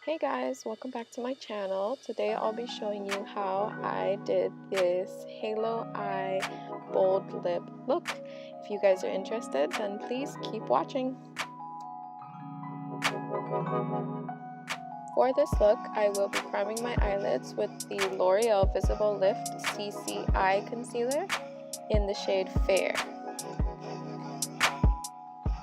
Hey guys, welcome back to my channel. Today I'll be showing you how I did this halo eye bold lip look. If you guys are interested, then please keep watching. For this look, I will be priming my eyelids with the L'Oreal Visible Lift CC Eye Concealer in the shade Fair.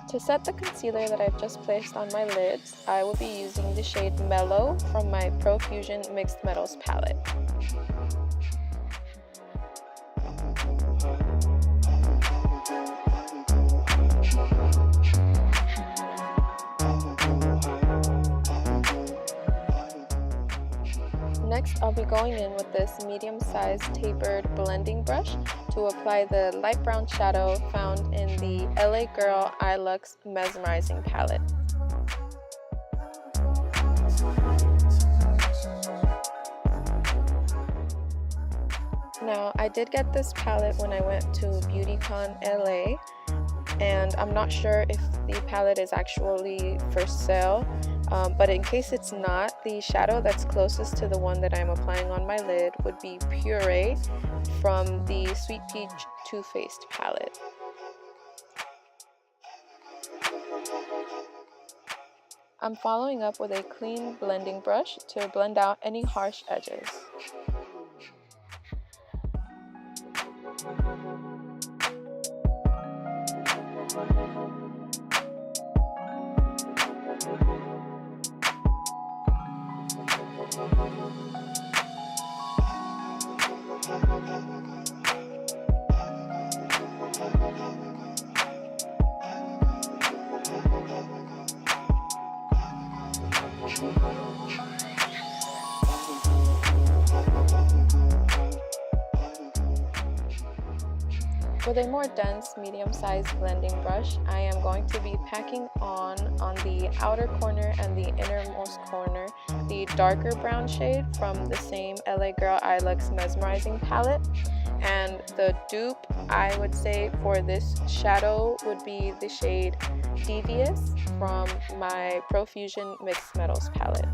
To set the concealer that I've just placed on my lids, I will be using the shade Mellow from my Profusion Mixed Metals palette. Next, I'll be going in with this medium-sized tapered blending brush to apply the light brown shadow found in the LA Girl Eye Luxe Mesmerizing palette. Now, I did get this palette when I went to BeautyCon LA, and I'm not sure if the palette is actually for sale. But in case it's not, the shadow that's closest to the one that I'm applying on my lid would be Puree from the Sweet Peach Too Faced palette. I'm following up with a clean blending brush to blend out any harsh edges. With a more dense, medium-sized blending brush, I am going to be packing on the outer corner and the innermost corner the darker brown shade from the same LA Girl Eye Luxe Mesmerizing palette. And the dupe, I would say, for this shadow would be the shade Devious from my Profusion Mixed Metals palette.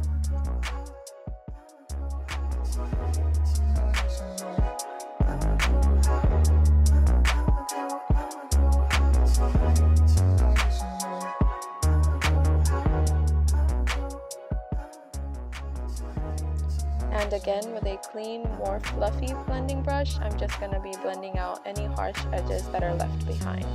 And again, with a clean, more fluffy blending brush, I'm just going to be blending out any harsh edges that are left behind.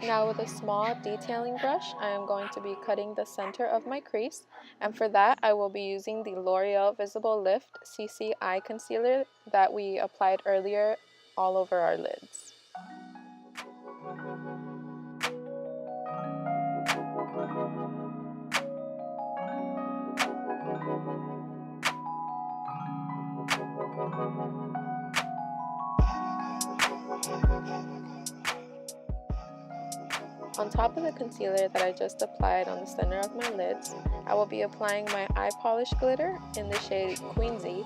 Now with a small detailing brush, I am going to be cutting the center of my crease, and for that I will be using the L'Oreal Visible Lift CC Eye Concealer that we applied earlier all over our lids. On top of the concealer that I just applied on the center of my lids, I will be applying my eye polish glitter in the shade Queensy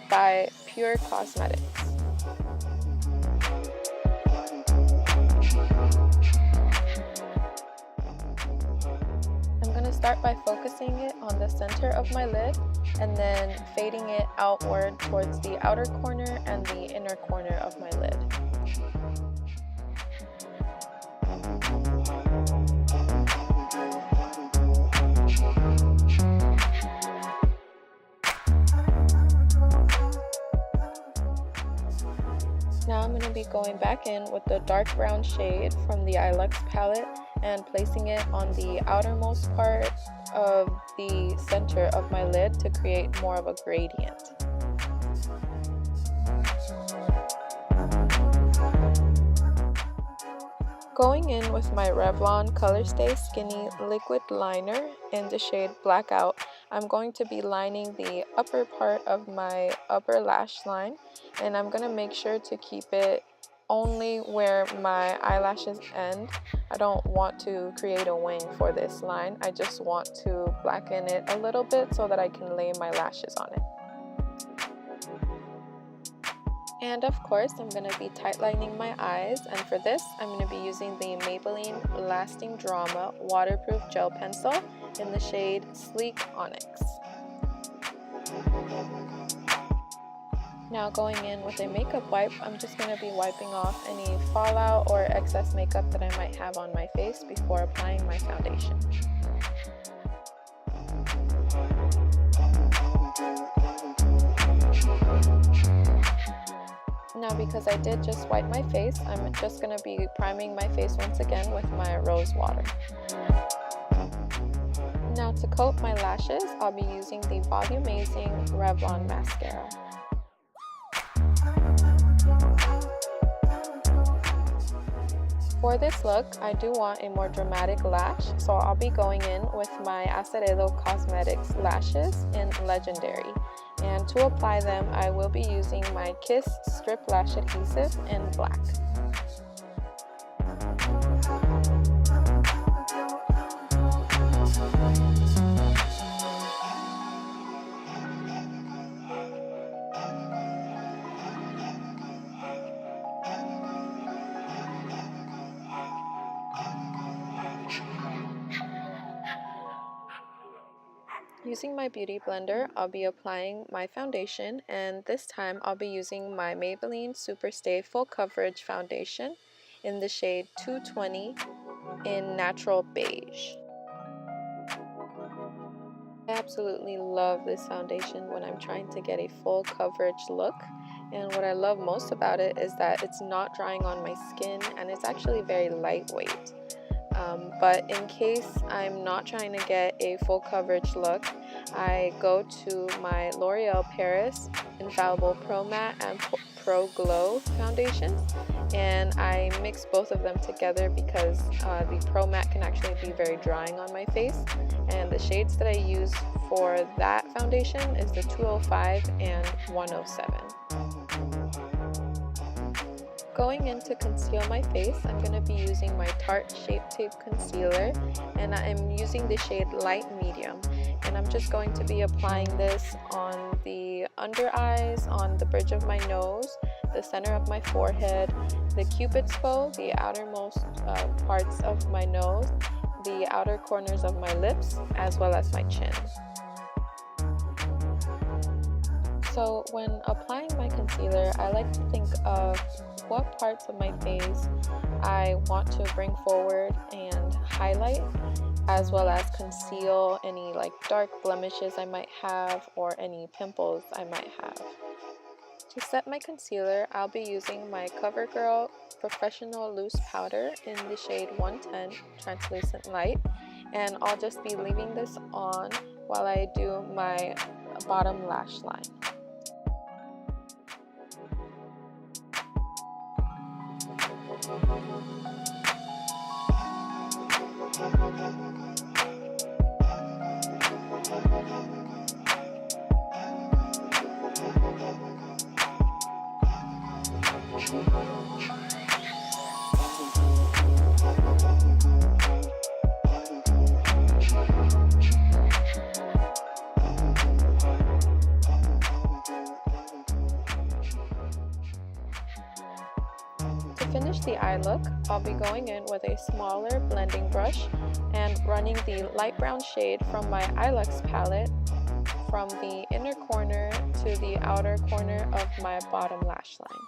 by Pure Cosmetics. I'm going to start by focusing it on the center of my lid and then fading it outward towards the outer corner and the inner corner of my lid. Now I'm going to be going back in with the dark brown shade from the Eye Luxe palette and placing it on the outermost part of the center of my lid to create more of a gradient. Going in with my Revlon Colorstay Skinny Liquid Liner in the shade Blackout, I'm going to be lining the upper part of my upper lash line, and I'm going to make sure to keep it only where my eyelashes end. I don't want to create a wing for this line. I just want to blacken it a little bit so that I can lay my lashes on it. And of course, I'm going to be tightlining my eyes, and for this, I'm going to be using the Maybelline Lasting Drama Waterproof Gel Pencil in the shade Sleek Onyx. Now going in with a makeup wipe, I'm just going to be wiping off any fallout or excess makeup that I might have on my face before applying my foundation. Now because I did just wipe my face, I'm just going to be priming my face once again with my rose water. Now to coat my lashes, I'll be using the Volum-Azing Revlon Mascara. For this look, I do want a more dramatic lash, so I'll be going in with my Aloe Cosmetics lashes in Legendary. And to apply them, I will be using my Kiss Strip Lash Adhesive in black. Using my beauty blender, I'll be applying my foundation, and this time I'll be using my Maybelline Superstay Full Coverage Foundation in the shade 220 in Natural Beige. I absolutely love this foundation when I'm trying to get a full coverage look, and what I love most about it is that it's not drying on my skin and it's actually very lightweight. But in case I'm not trying to get a full coverage look, I go to my L'Oreal Paris Infallible Pro Matte and Pro Glow foundations, and I mix both of them together because the Pro Matte can actually be very drying on my face, and the shades that I use for that foundation is the 205 and 107. Going in to conceal my face, I'm going to be using my Tarte Shape Tape Concealer, and I'm using the shade Light Medium. And I'm just going to be applying this on the under eyes, on the bridge of my nose, the center of my forehead, the cupid's bow, the outermost parts of my nose, the outer corners of my lips, as well as my chin. So when applying my concealer, I like to think of what parts of my face I want to bring forward and highlight, as well as conceal any like dark blemishes I might have or any pimples I might have. To set my concealer, I'll be using my Covergirl Professional Loose Powder in the shade 110 Translucent Light, and I'll just be leaving this on while I do my bottom lash line. To finish the eye look, I'll be going in with a smaller blending brush and running the light brown shade from my Onyx palette from the inner corner to the outer corner of my bottom lash line.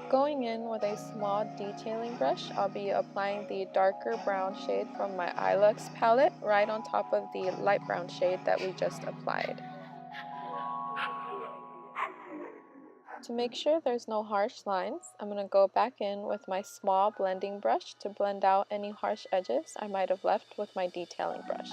Going in with a small detailing brush, I'll be applying the darker brown shade from my Onyx palette right on top of the light brown shade that we just applied. To make sure there's no harsh lines, I'm going to go back in with my small blending brush to blend out any harsh edges I might have left with my detailing brush.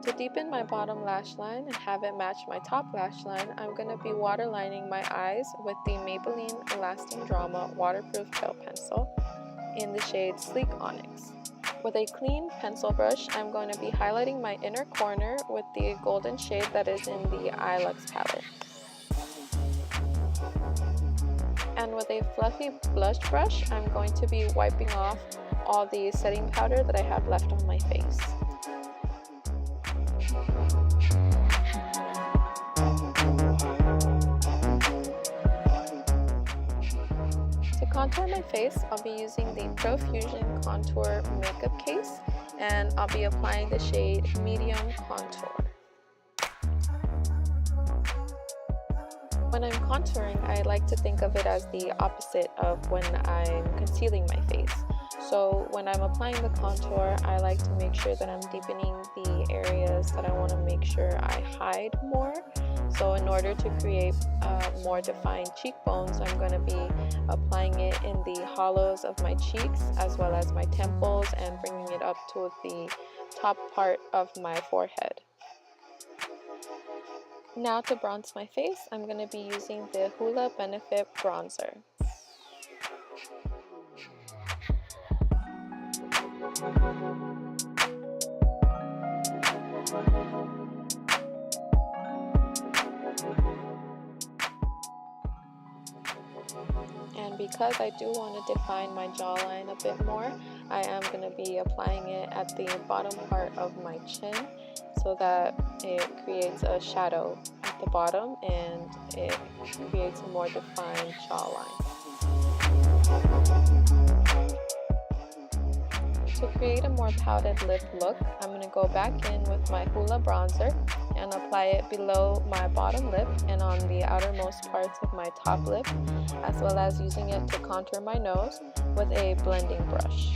To deepen my bottom lash line and have it match my top lash line, I'm going to be waterlining my eyes with the Maybelline Lasting Drama Waterproof Gel Pencil in the shade Sleek Onyx. With a clean pencil brush, I'm going to be highlighting my inner corner with the golden shade that is in the Iluxe palette. And with a fluffy blush brush, I'm going to be wiping off all the setting powder that I have left on my face. To contour my face, I'll be using the Profusion Contour Makeup Case, and I'll be applying the shade Medium Contour. When I'm contouring, I like to think of it as the opposite of when I'm concealing my face. So when I'm applying the contour, I like to make sure that I'm deepening the areas that I want to make sure I hide more. So in order to create more defined cheekbones, I'm going to be applying it in the hollows of my cheeks as well as my temples and bringing it up to the top part of my forehead. Now to bronze my face, I'm going to be using the Hoola Benefit Bronzer. And because I do want to define my jawline a bit more, I am going to be applying it at the bottom part of my chin so that it creates a shadow at the bottom and it creates a more defined jawline. To create a more pouted lip look, I'm going to go back in with my Hoola bronzer and apply it below my bottom lip and on the outermost parts of my top lip, as well as using it to contour my nose with a blending brush.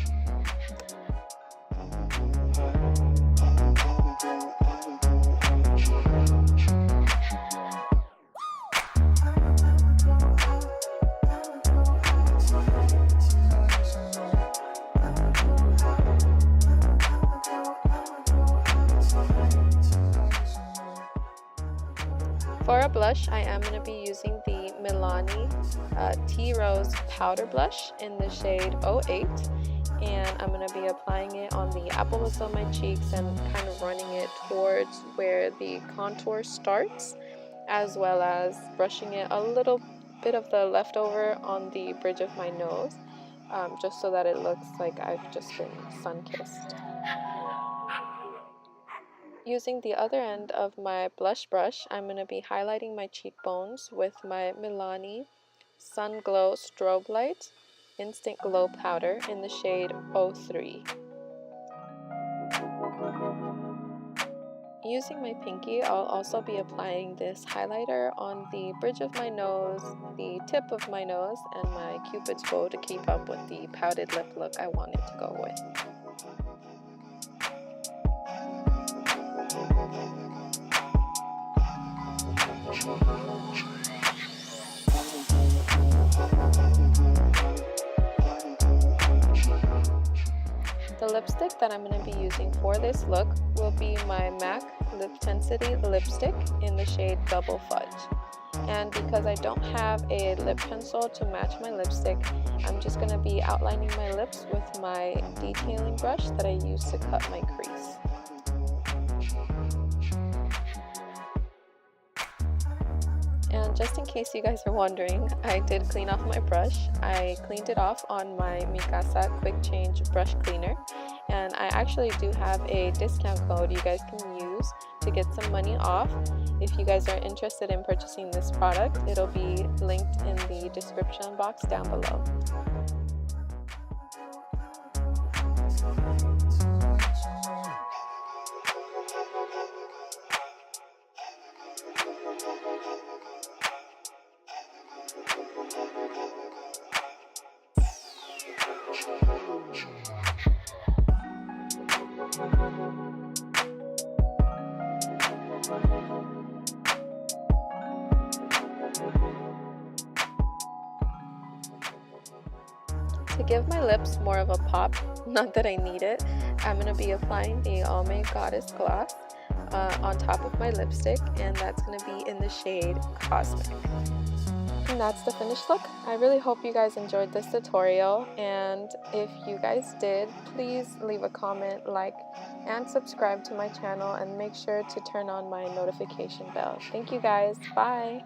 For a blush, I am going to be using the Milani Tea Rose Powder Blush in the shade 08, and I'm going to be applying it on the apples of my cheeks and kind of running it towards where the contour starts, as well as brushing it a little bit of the leftover on the bridge of my nose, just so that it looks like I've just been sun-kissed. Using the other end of my blush brush, I'm going to be highlighting my cheekbones with my Milani Sunglow Strobelight Instant Glow Powder in the shade 03. Using my pinky, I'll also be applying this highlighter on the bridge of my nose, the tip of my nose, and my Cupid's bow to keep up with the pouted lip look I wanted to go with. The lipstick that I'm going to be using for this look will be my MAC Liptensity Lipstick in the shade Double Fudge. And because I don't have a lip pencil to match my lipstick, I'm just going to be outlining my lips with my detailing brush that I use to cut my crease. And just in case you guys are wondering, I did clean off my brush. I cleaned it off on my Mikasa Quick Change Brush Cleaner. And I actually do have a discount code you guys can use to get some money off. If you guys are interested in purchasing this product, it'll be linked in the description box down below. To give my lips more of a pop, not that I need it, I'm going to be applying the Almay Goddess Gloss. on top of my lipstick, and that's going to be in the shade Cosmic. And that's the finished look. I really hope you guys enjoyed this tutorial, and if you guys did, please leave a comment, like, and subscribe to my channel, and make sure to turn on my notification bell. Thank you guys. Bye!